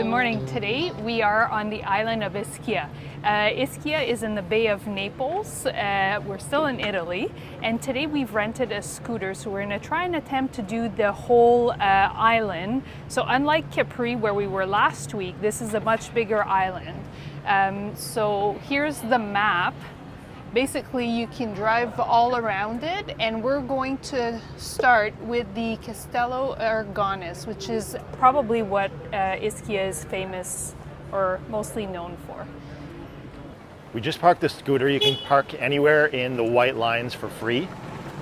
morning. Today we are on the island of Ischia. Ischia is in the Bay of Naples. We're still in Italy, and today we've rented a scooter, so we're going to try and attempt to do the whole island. So unlike Capri, where we were last week, this is a much bigger island. So here's the map. Basically, you can drive all around it, and we're going to start with the Castello Aragonese, which is probably what Ischia is famous or mostly known for. We just parked the scooter. You can park anywhere in the white lines for free.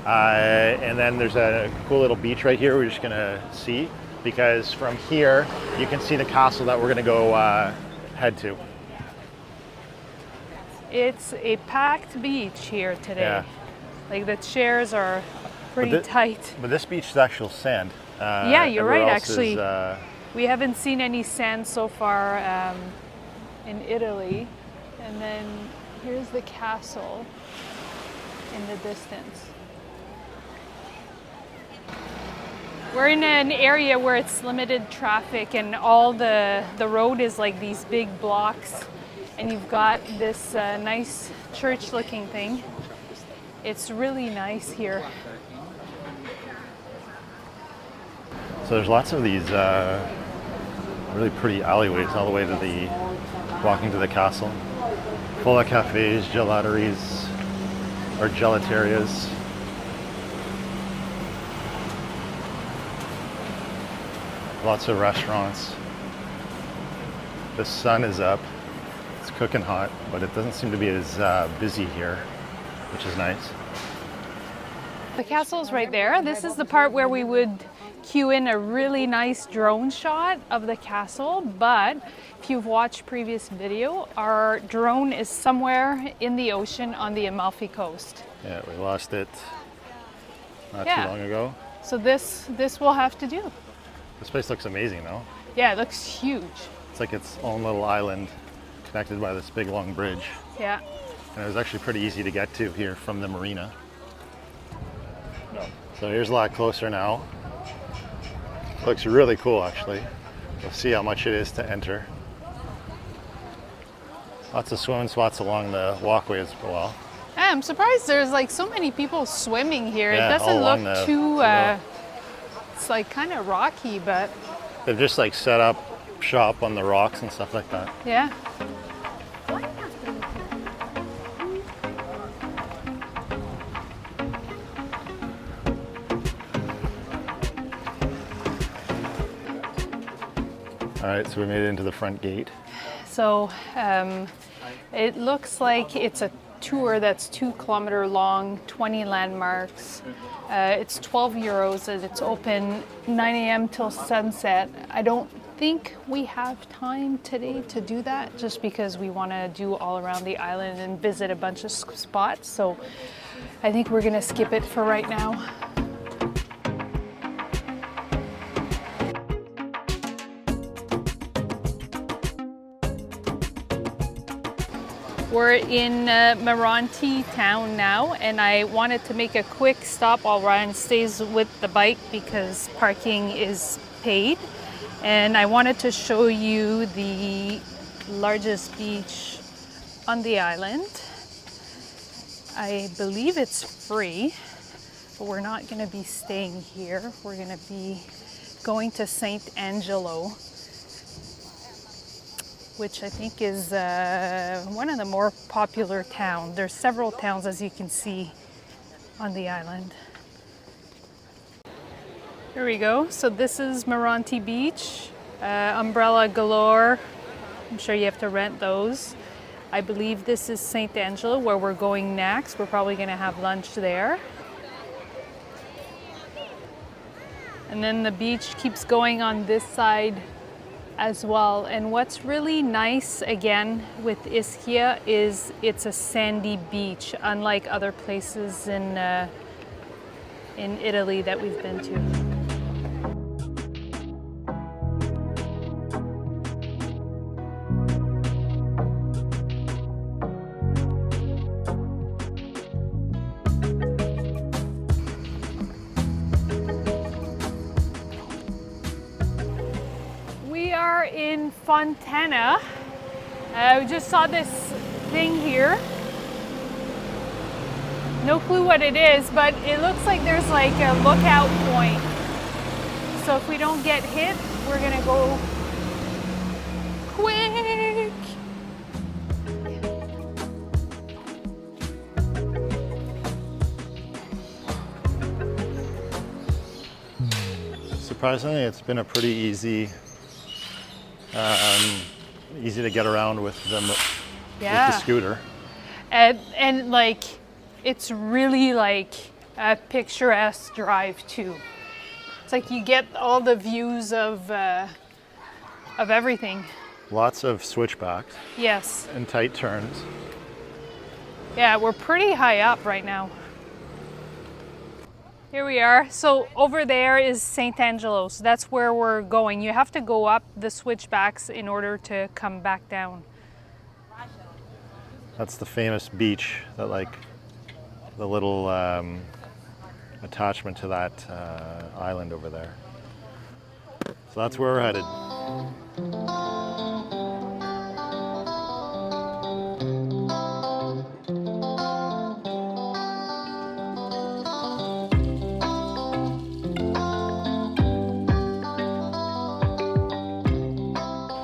And then there's a cool little beach right here we're just gonna see, because from here you can see the castle that we're gonna go head to. It's a packed beach here today. Yeah. Like the chairs are pretty tight. But this beach is actual sand. Yeah, you're right, else actually. Is, we haven't seen any sand so far in Italy. And then here's the castle in the distance. We're in an area where it's limited traffic, and all the road is like these big blocks. And you've got this nice church-looking thing. It's really nice here. So there's lots of these really pretty alleyways all the way to walking to the castle. Full of cafes, gelateries, or gelaterias. Lots of restaurants. The sun is up. It's cooking hot, but it doesn't seem to be as busy here, which is nice. The castle's right there. This is the part where we would cue in a really nice drone shot of the castle, but if you've watched previous video, our drone is somewhere in the ocean on the Amalfi Coast. Yeah, we lost it not too long ago. So this will have to do. This place looks amazing though. Yeah, it looks huge. It's like its own little island connected by this big long bridge. Yeah. And it was actually pretty easy to get to here from the marina. So here's a lot closer now. Looks really cool actually. We'll see how much it is to enter. Lots of swimming spots along the walkway as well. I'm surprised there's like so many people swimming here. Yeah, it doesn't look too, it's like kind of rocky, but. They've just like set up shop on the rocks and stuff like that. Yeah. All right, so we made it into the front gate. So it looks like it's a tour that's 2 kilometer long, 20 landmarks. It's 12 euros and it's open 9 a.m. till sunset. I don't think we have time today to do that, just because we want to do all around the island and visit a bunch of spots. So I think we're going to skip it for right now. We're in Maronti town now, and I wanted to make a quick stop while Ryan stays with the bike because parking is paid. And I wanted to show you the largest beach on the island. I believe it's free, but we're not going to be staying here. We're going to be going to Sant Angelo, which I think is one of the more popular towns. There's several towns, as you can see, on the island. Here we go. So this is Maronti Beach. Umbrella galore. I'm sure you have to rent those. I believe this is Sant Angelo, where we're going next. We're probably going to have lunch there. And then the beach keeps going on this side as well. And what's really nice again with Ischia is it's a sandy beach, unlike other places in Italy that we've been to. in in Fontana. We just saw this thing here. No clue what it is, but it looks like there's like a lookout point. So if we don't get hit, we're gonna go quick. Surprisingly, it's been a pretty easy to get around with with the scooter. And like, it's really like a picturesque drive too. It's like you get all the views of everything. Lots of switchbacks. Yes. And tight turns. Yeah, we're pretty high up right now. Here we are. So over there is Sant Angelo. So that's where we're going. You have to go up the switchbacks in order to come back down. That's the famous beach, that like the little attachment to that island over there. So that's where we're headed.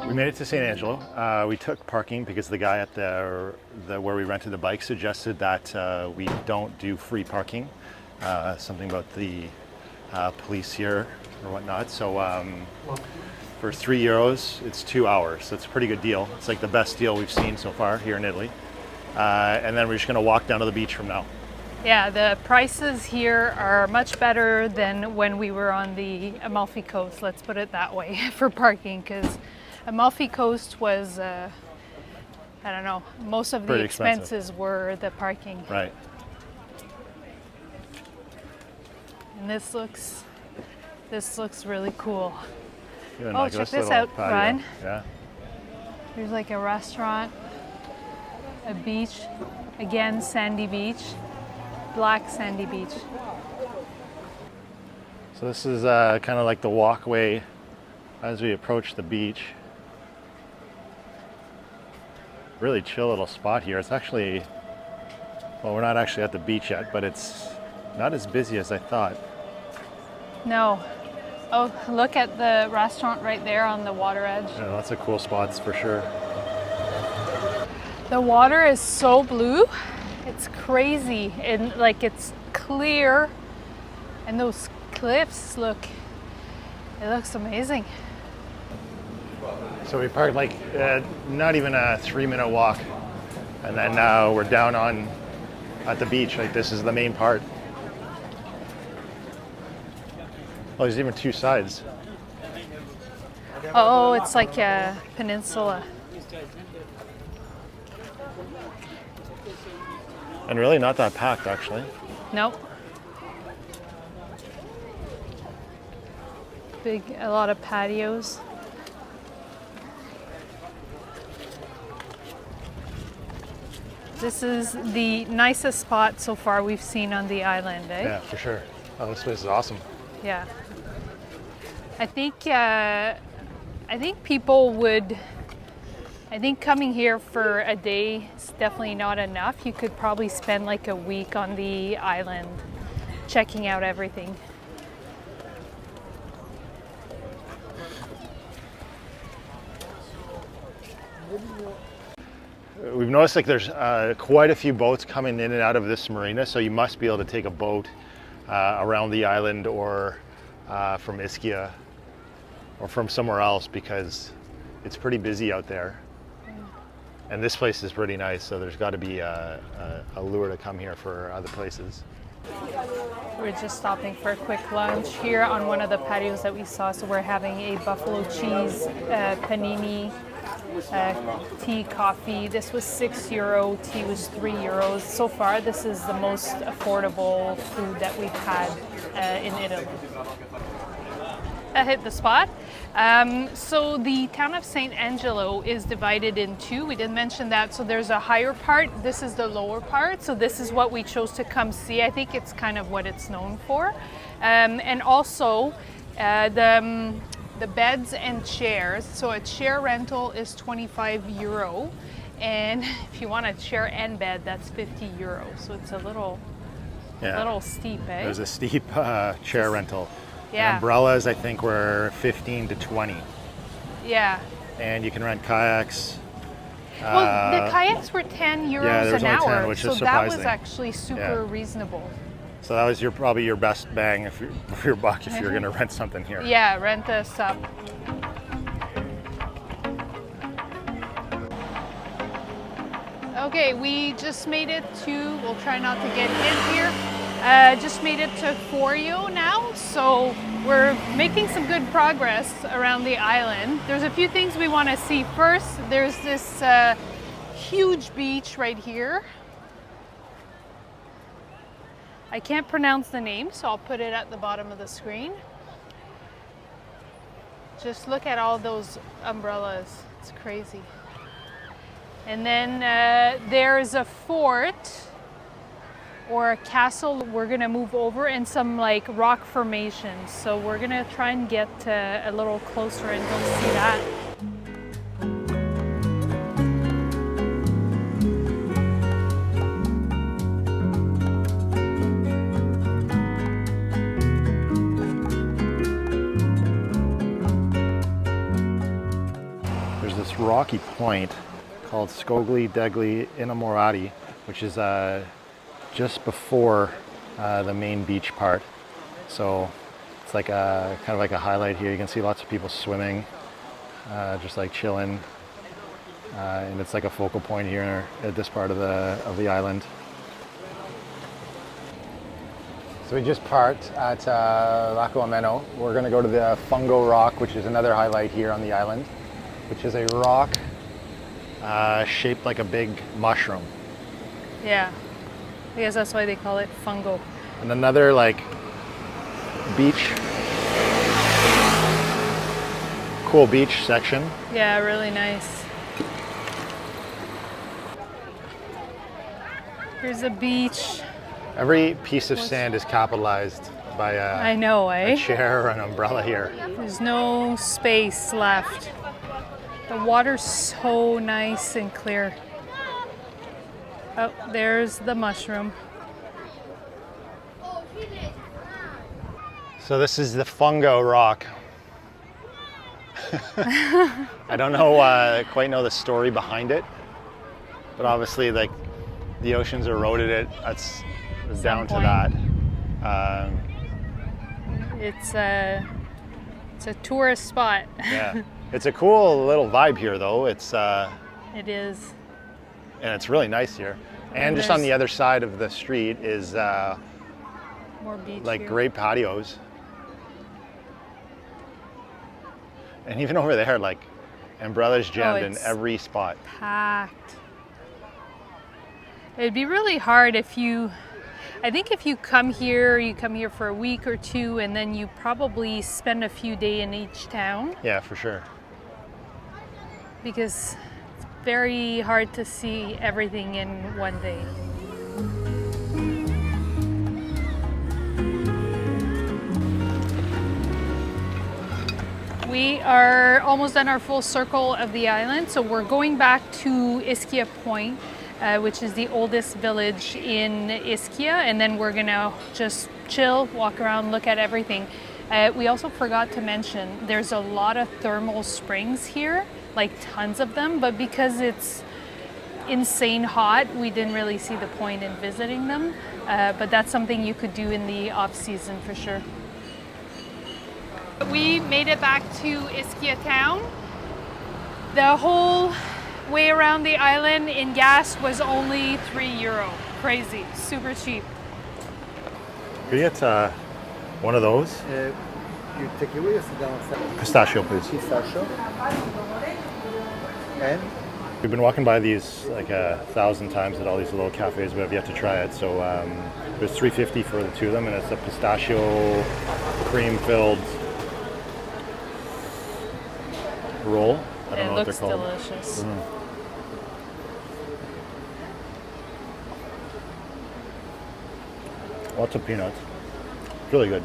We made it to Sant Angelo. We took parking because the guy at where we rented the bike suggested that we don't do free parking. Something about the police here or whatnot. So for €3, it's 2 hours. So it's a pretty good deal. It's like the best deal we've seen so far here in Italy. And then we're just going to walk down to the beach from now. Yeah, the prices here are much better than when we were on the Amalfi Coast, let's put it that way, for parking, because Amalfi Coast was, I don't know, most of the expenses were the parking. Right. And this looks really cool. Oh, check this out, Ryan. Yeah. There's like a restaurant, a beach, again, sandy beach, black sandy beach. So this is kind of like the walkway as we approach the beach. Really chill little spot here. It's actually, well, we're not actually at the beach yet, but it's not as busy as I thought. No. Oh, look at the restaurant right there on the water edge. Yeah, lots of cool spots for sure. The water is so blue. It's crazy. And like it's clear. And those cliffs it looks amazing. So we parked like not even a 3-minute walk. And then we're down at the beach. Like this is the main part. Oh, there's even 2 sides. Oh, it's like a peninsula. And really not that packed, actually. Nope. A lot of patios. This is the nicest spot so far we've seen on the island, eh? Yeah, for sure. Oh, this place is awesome. Yeah. I think people would, I think coming here for a day is definitely not enough. You could probably spend like a week on the island checking out everything. We've noticed like there's quite a few boats coming in and out of this marina, so you must be able to take a boat around the island or from Ischia or from somewhere else because it's pretty busy out there. And this place is pretty nice, so there's got to be a lure to come here for other places. We're just stopping for a quick lunch here on one of the patios that we saw. So we're having a buffalo cheese panini, tea, coffee. This was €6, tea was €3. So far, this is the most affordable food that we've had in Italy. That hit the spot. So the town of Sant Angelo is divided in 2. We didn't mention that. So there's a higher part. This is the lower part. So this is what we chose to come see. I think it's kind of what it's known for. And also the the beds and chairs. So a chair rental is 25 euro. And if you want a chair and bed, that's 50 euro. So it's a little steep, eh? There's a steep chair rental. Yeah. And umbrellas, I think, were 15 to 20. Yeah. And you can rent kayaks. Well, the kayaks were 10 euros an hour, 10, which so is that was surprising. actually super reasonable. So that was probably your best bang for your buck if you're going to rent something here. Yeah, rent a sub. Okay, we just made it to, we'll try not to get hit here, just made it to Forio now, so we're making some good progress around the island. There's a few things we want to see. First, there's this huge beach right here. I can't pronounce the name, so I'll put it at the bottom of the screen. Just look at all those umbrellas, it's crazy. And then there's a fort or a castle we're gonna move over, and some like rock formations. So we're gonna try and get a little closer and go see that. There's this rocky point called Scogli, degli, Innamorati, which is just before the main beach part. So it's like kind of like a highlight here. You can see lots of people swimming, just like chilling, and it's like a focal point here at this part of the island. So we just parked at Lacco Ameno. We're going to go to the Fungo Rock, which is another highlight here on the island, which is a rock shaped like a big mushroom. Yeah, I guess that's why they call it fungo. And another like beach, cool beach section. Yeah, really nice. Here's a beach. Every piece of sand is capitalized by I know, eh? a chair or an umbrella here. There's no space left. The water's so nice and clear. Oh, there's the mushroom. So this is the Fungo Rock. I don't know quite know the story behind it, but obviously like the oceans eroded it. That's down to that. It's a tourist spot. Yeah, it's a cool little vibe here, though. It is. And it's really nice here. And just on the other side of the street is more beach like here. great patios. And even over there, like umbrellas jammed in every spot. Packed. It'd be really hard if I think if you come here for a week or two, and then you probably spend a few days in each town. Yeah, for sure. Because it's very hard to see everything in one day. We are almost done our full circle of the island, so we're going back to Ischia Point, which is the oldest village in Ischia, and then we're gonna just chill, walk around, look at everything. We also forgot to mention there's a lot of thermal springs here, like tons of them, but because it's insane hot, we didn't really see the point in visiting them, but that's something you could do in the off season for sure. We made it back to Ischia town. The whole way around the island in gas was only €3. Crazy, super cheap. Could you get one of those? You take it away or sit down? Pistachio, please. Pistachio. And? We've been walking by these like 1,000 times at all these little cafes, but have yet to try it. So there's $3.50 for the two of them, and it's a pistachio cream-filled roll. I don't know what they're called. It looks delicious. Lots of peanuts. It's really good.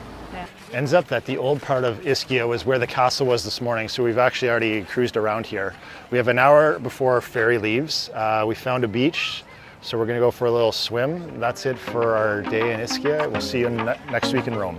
Ends up that the old part of Ischia was where the castle was this morning, so we've actually already cruised around here. We have an hour before our ferry leaves. We found a beach, so we're going to go for a little swim. That's it for our day in Ischia. We'll see you next week in Rome.